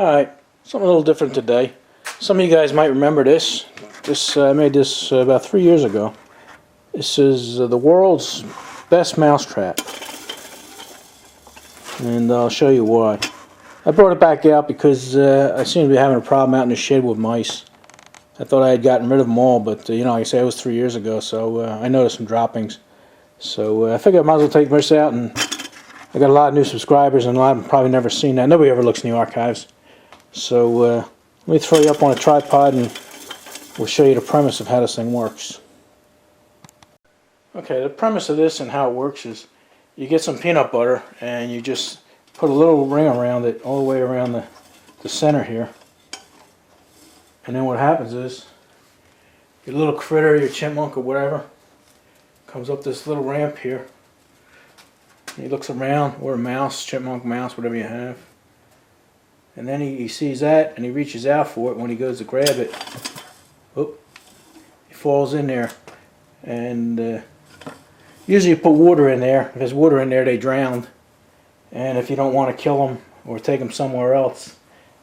Alright, something a little different today. Some of you guys might remember this. I made this about 3 years ago. This is the world's best mousetrap. And I'll show you why. I brought it back out because I seem to be having a problem out in the shed with mice. I thought I had gotten rid of them all, but you know, like I say, it was 3 years ago, so I noticed some droppings. So I figured I might as well take this out, and I got a lot of new subscribers, and a lot of them probably never seen that. Nobody ever looks in the archives. So let me throw you up on a tripod and we'll show you the premise of how this thing works. Okay, the premise of this and how it works is you get some peanut butter and you just put a little ring around it all the way around the center here. And then what happens is your little critter, your chipmunk or whatever, comes up this little ramp here. He looks around, or a mouse, chipmunk, mouse, whatever you have. And then he sees that and he reaches out for it. When he goes to grab it, whoop, he falls in there. And usually you put water in there. If there's water in there, they drown. And if you don't want to kill them or take them somewhere else,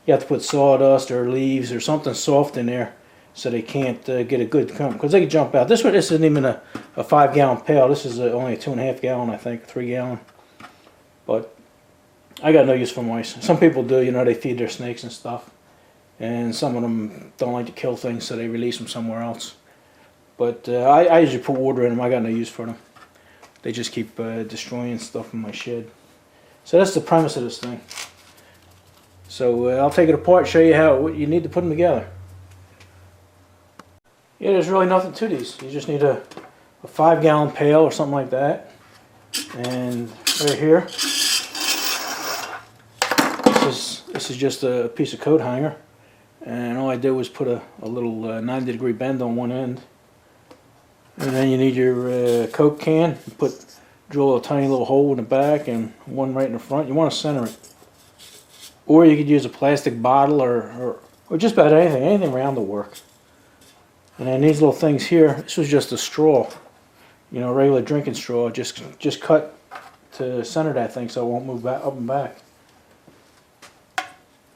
you have to put sawdust or leaves or something soft in there so they can't get a good come, because they can jump out. This isn't even a 5-gallon pail. This is only a 2.5 gallon, I think, 3 gallon. But I got no use for mice. Some people do, you know, they feed their snakes and stuff. And some of them don't like to kill things, so they release them somewhere else. But I usually put water in them. I got no use for them. They just keep destroying stuff in my shed. So that's the premise of this thing. So I'll take it apart, show you what you need to put them together. Yeah, there's really nothing to these. You just need a 5-gallon pail or something like that. And right here, this is just a piece of coat hanger. And all I did was put a little 90-degree bend on one end. And then you need your Coke can. Drill a tiny little hole in the back and one right in the front. You want to center it. Or you could use a plastic bottle or just about anything. Anything round will work. And then these little things here, this was just a straw. You know, a regular drinking straw. Just cut to center that thing so it won't move back up and back.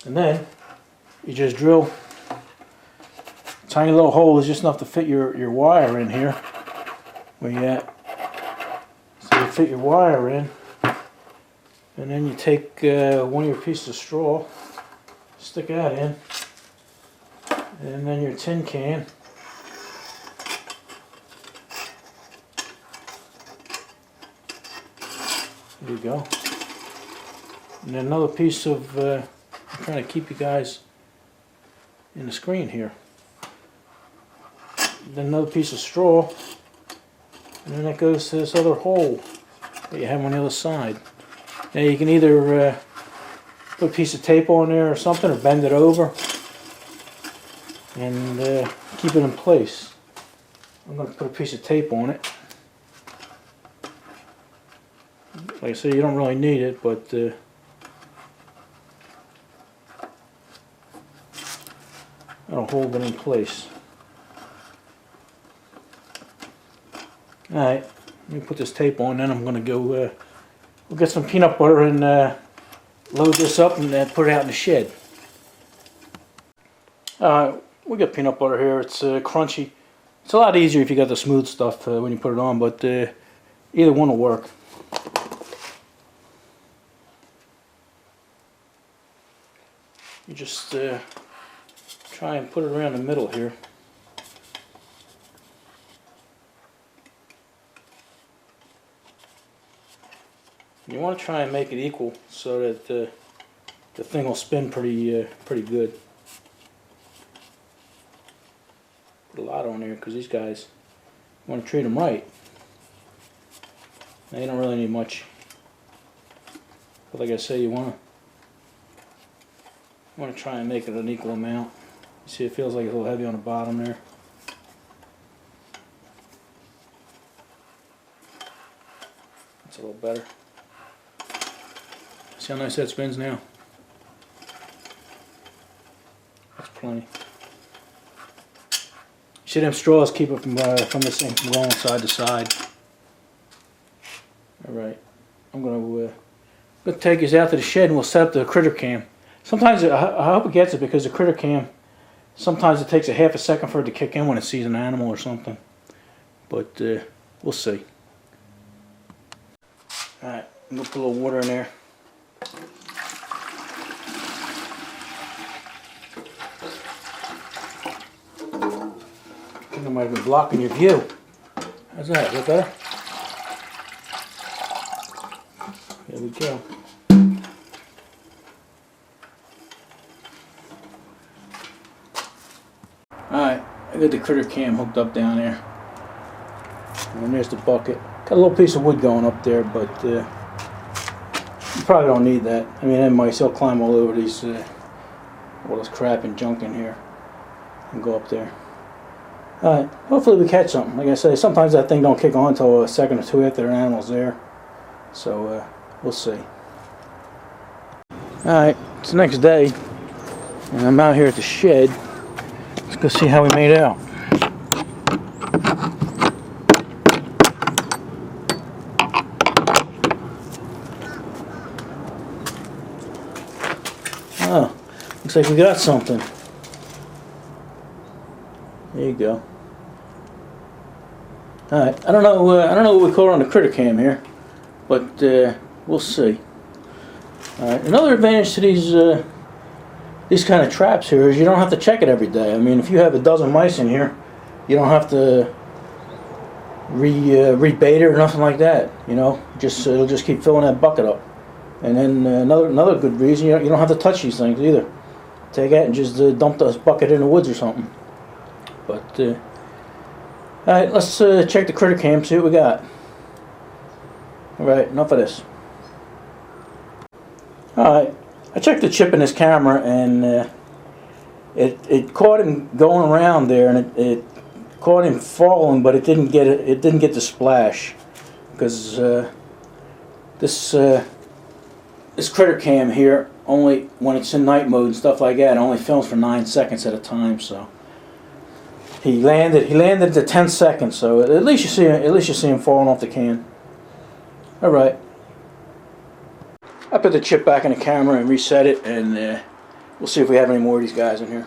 And then you just drill a tiny little hole. Is just enough to fit your wire in here. Where you at? So you fit your wire in. And then you take one of your pieces of straw, stick that in, and then your tin can. There you go. And then another piece of, I'm trying to keep you guys in the screen here. Then another piece of straw, and then that goes to this other hole that you have on the other side. Now you can either put a piece of tape on there or something, or bend it over and keep it in place. I'm going to put a piece of tape on it. Like I say, you don't really need it, but that'll hold it in place. Alright, let me put this tape on, then I'm going to go we'll get some peanut butter and load this up and put it out in the shed. We got peanut butter here. It's crunchy. It's a lot easier if you got the smooth stuff when you put it on, but either one will work. You just try and put it around the middle here. You want to try and make it equal so that the thing will spin pretty good. Put a lot on there because these guys, you want to treat them right. They don't really need much, but like I say, you want to try and make it an equal amount. You see, it feels like it's a little heavy on the bottom there. That's a little better. See how nice that spins now? That's plenty. See, them straws keep it from this thing from going side to side. Alright, I'm going to take this out to the shed and we'll set up the critter cam. Sometimes I hope it gets it because the critter cam, sometimes it takes a half a second for it to kick in when it sees an animal or something. But we'll see. Alright, I'm going to put a little water in there. I think I might have been blocking your view. How's that? Is that better? There we go. Alright, I got the critter cam hooked up down there. And there's the bucket. Got a little piece of wood going up there, but you probably don't need that. I mean, them mice, they'll climb all over these, all this crap and junk in here and go up there. Alright, hopefully we catch something. Like I say, sometimes that thing don't kick on until a second or two after the animal's there. So, we'll see. Alright, it's the next day, and I'm out here at the shed. Let's go see how we made out. Oh, looks like we got something. There you go. Alright, I don't know what we call it on the critter cam here, but we'll see. Alright, another advantage to these kind of traps here is you don't have to check it every day. I mean, if you have a dozen mice in here, you don't have to rebait it or nothing like that. You know, it'll just keep filling that bucket up. And then another good reason, you don't have to touch these things either. Take it and just dump this bucket in the woods or something. But alright, let's check the critter cam, see what we got. Alright, enough of this. Alright, I checked the chip in this camera, and it caught him going around there, and it caught him falling, but it didn't get the splash, because this critter cam here, only when it's in night mode and stuff like that, it only films for 9 seconds at a time. So he landed to 10 seconds. So at least you see him falling off the can. All right. I put the chip back in the camera and reset it, and we'll see if we have any more of these guys in here.